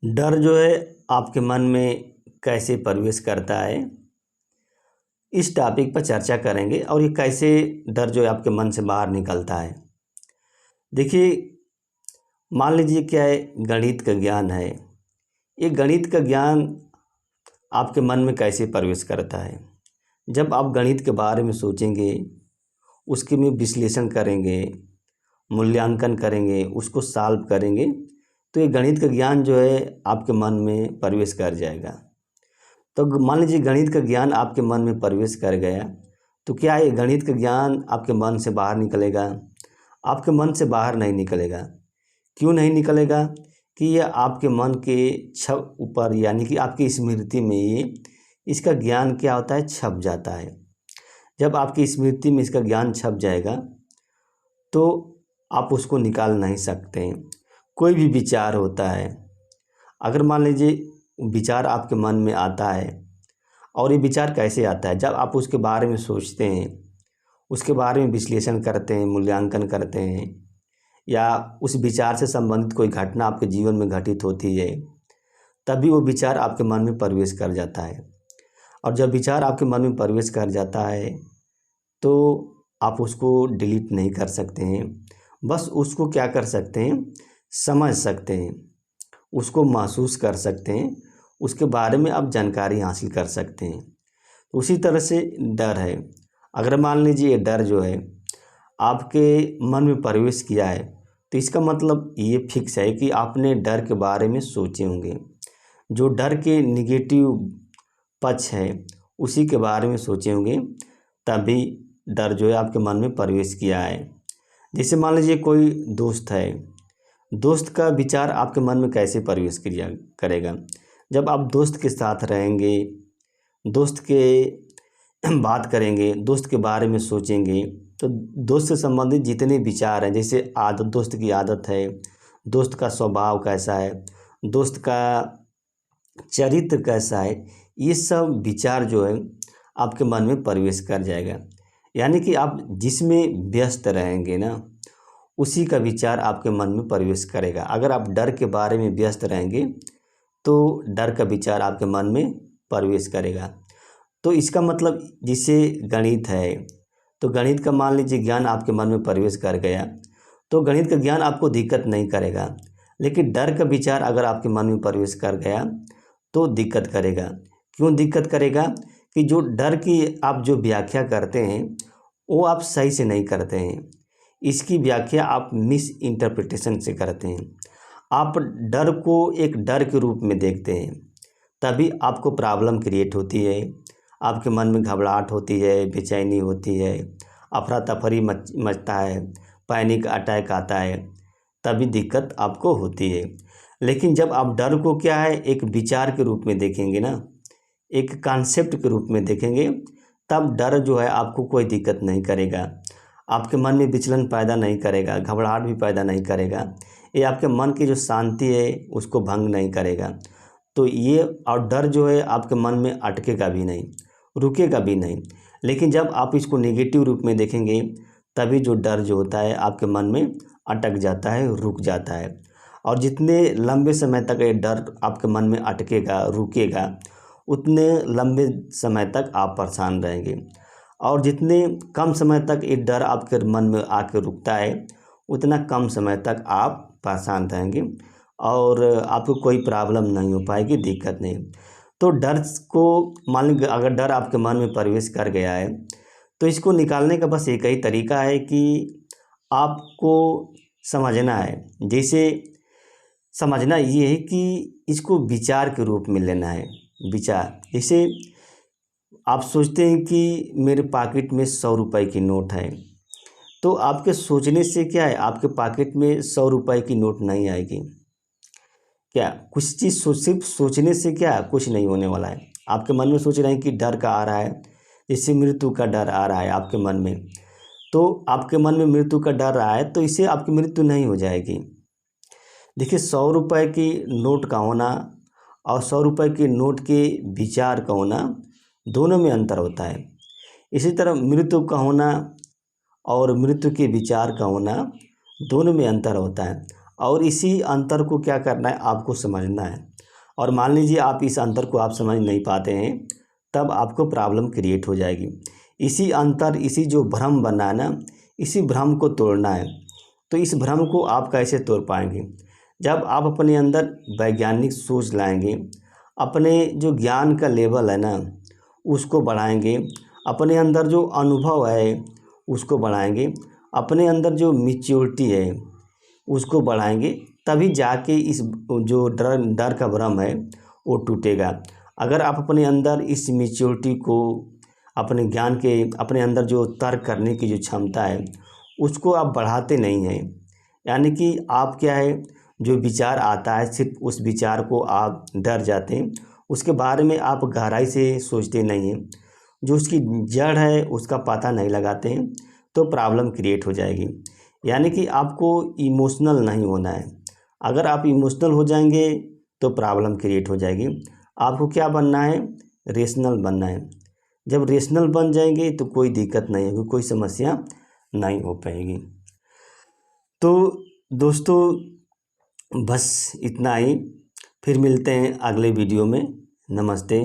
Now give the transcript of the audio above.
डर जो है आपके मन में कैसे प्रवेश करता है, इस टॉपिक पर चर्चा करेंगे। और ये कैसे डर जो है आपके मन से बाहर निकलता है। देखिए, मान लीजिए क्या है, गणित का ज्ञान है। ये गणित का ज्ञान आपके मन में कैसे प्रवेश करता है। जब आप गणित के बारे में सोचेंगे, उसके में विश्लेषण करेंगे, मूल्यांकन करेंगे, उसको सॉल्व करेंगे, तो ये गणित का ज्ञान जो है आपके मन में प्रवेश कर जाएगा। तो मान लीजिए गणित का ज्ञान आपके मन में प्रवेश कर गया, तो क्या ये गणित का ज्ञान आपके मन से बाहर निकलेगा? आपके मन से बाहर नहीं निकलेगा। क्यों नहीं निकलेगा? कि यह आपके मन के छप ऊपर, यानी कि आपकी स्मृति में ये इसका ज्ञान क्या होता है, छप जाता है। जब आपकी स्मृति में इसका ज्ञान छप जाएगा तो आप उसको निकाल नहीं सकते हैं। कोई भी विचार होता है, अगर मान लीजिए विचार आपके मन में आता है, और ये विचार कैसे आता है, जब आप उसके बारे में सोचते हैं, उसके बारे में विश्लेषण करते हैं, मूल्यांकन करते हैं, या उस विचार से संबंधित कोई घटना आपके जीवन में घटित होती है, तभी वो विचार आपके मन में प्रवेश कर जाता है। और जब विचार आपके मन में प्रवेश कर जाता है तो आप उसको डिलीट नहीं कर सकते हैं। बस उसको क्या कर सकते हैं, समझ सकते हैं, उसको महसूस कर सकते हैं, उसके बारे में आप जानकारी हासिल कर सकते हैं। उसी तरह से डर है। अगर मान लीजिए ये डर जो है आपके मन में प्रवेश किया है, तो इसका मतलब ये फिक्स है कि आपने डर के बारे में सोचे होंगे। जो डर के निगेटिव पक्ष है उसी के बारे में सोचे होंगे, तभी डर जो है आपके मन में प्रवेश किया है। जैसे मान लीजिए कोई दोस्त है, दोस्त का विचार आपके मन में कैसे प्रवेश किया करेगा? जब आप दोस्त के साथ रहेंगे, दोस्त के बात करेंगे, दोस्त के बारे में सोचेंगे, तो दोस्त से संबंधित जितने विचार हैं, जैसे आदत, दोस्त की आदत है, दोस्त का स्वभाव कैसा है, दोस्त का चरित्र कैसा है, ये सब विचार जो है आपके मन में प्रवेश कर जाएगा। यानी कि आप जिसमें व्यस्त रहेंगे ना, उसी का विचार आपके मन में प्रवेश करेगा। अगर आप डर के बारे में व्यस्त रहेंगे तो डर का विचार आपके मन में प्रवेश करेगा। तो इसका मतलब, जिसे गणित है, तो गणित का मान लीजिए ज्ञान आपके मन में प्रवेश कर गया, तो गणित का ज्ञान आपको दिक्कत नहीं करेगा। लेकिन डर का विचार अगर आपके मन में प्रवेश कर गया तो दिक्कत करेगा। क्यों दिक्कत करेगा? कि जो डर की आप जो व्याख्या करते हैं वो आप सही से नहीं करते हैं। इसकी व्याख्या आप मिस इंटरप्रिटेशन से करते हैं। आप डर को एक डर के रूप में देखते हैं, तभी आपको प्रॉब्लम क्रिएट होती है। आपके मन में घबराहट होती है, बेचैनी होती है, अफरा तफरी मचता है, पैनिक अटैक आता है, तभी दिक्कत आपको होती है। लेकिन जब आप डर को क्या है, एक विचार के रूप में देखेंगे ना, एक कॉन्सेप्ट के रूप में देखेंगे, तब डर जो है आपको कोई दिक्कत नहीं करेगा। आपके मन में विचलन पैदा नहीं करेगा, घबराहट भी पैदा नहीं करेगा। ये आपके मन की जो शांति है उसको भंग नहीं करेगा। तो ये, और डर जो है आपके मन में अटकेगा भी नहीं, रुकेगा भी नहीं। लेकिन जब आप इसको नेगेटिव रूप में देखेंगे, तभी जो डर जो होता है आपके मन में अटक जाता है, रुक जाता है। और जितने लंबे समय तक ये डर आपके मन में अटकेगा, रुकेगा, उतने लंबे समय तक आप परेशान रहेंगे। और जितने कम समय तक ये डर आपके मन में आके रुकता है, उतना कम समय तक आप परेशान रहेंगे और आपको कोई प्रॉब्लम नहीं हो पाएगी, दिक्कत नहीं। तो डर को, मान लीजिए अगर डर आपके मन में प्रवेश कर गया है, तो इसको निकालने का बस एक ही तरीका है कि आपको समझना है। जैसे समझना ये है कि इसको विचार के रूप में लेना है। विचार, जैसे आप सोचते हैं कि मेरे पॉकेट में 100 रुपए की नोट है, तो आपके सोचने से क्या है, आपके पॉकेट में 100 रुपए की नोट नहीं आएगी। क्या कुछ चीज़ सिर्फ सोचने से क्या कुछ नहीं होने वाला है। आपके मन में सोच रहे हैं कि डर का आ रहा है, जैसे मृत्यु का डर आ रहा है आपके मन में, तो आपके मन में मृत्यु का डर रहा है, तो इससे आपकी मृत्यु नहीं हो जाएगी। देखिए, 100 रुपए की नोट का होना और 100 रुपए के नोट के विचार का होना, दोनों में अंतर होता है। इसी तरह मृत्यु का होना और मृत्यु के विचार का होना, दोनों में अंतर होता है। और इसी अंतर को क्या करना है, आपको समझना है। और मान लीजिए आप इस अंतर को आप समझ नहीं पाते हैं, तब आपको प्रॉब्लम क्रिएट हो जाएगी। इसी जो भ्रम बना है ना, इसी भ्रम को तोड़ना है। तो इस भ्रम को आप कैसे तोड़ पाएंगे? जब आप अपने अंदर वैज्ञानिक सोच लाएंगे, अपने जो ज्ञान का लेवल है ना उसको बढ़ाएंगे, अपने अंदर जो अनुभव है उसको बढ़ाएंगे, अपने अंदर जो मैच्योरिटी है उसको बढ़ाएंगे, तभी जाके इस जो डर का भ्रम है वो टूटेगा। अगर आप अपने अंदर इस मैच्योरिटी को, अपने ज्ञान के, अपने अंदर जो तर्क करने की जो क्षमता है उसको आप बढ़ाते नहीं हैं, यानी कि आप क्या है, जो विचार आता है सिर्फ उस विचार को आप डर जाते हैं, उसके बारे में आप गहराई से सोचते नहीं हैं, जो उसकी जड़ है उसका पता नहीं लगाते हैं, तो प्रॉब्लम क्रिएट हो जाएगी। यानी कि आपको इमोशनल नहीं होना है। अगर आप इमोशनल हो जाएंगे तो प्रॉब्लम क्रिएट हो जाएगी। आपको क्या बनना है? रेशनल बनना है। जब रेशनल बन जाएंगे तो कोई दिक्कत नहीं होगी, कोई समस्या नहीं हो पाएगी। तो दोस्तों बस इतना ही, फिर मिलते हैं अगले वीडियो में। नमस्ते।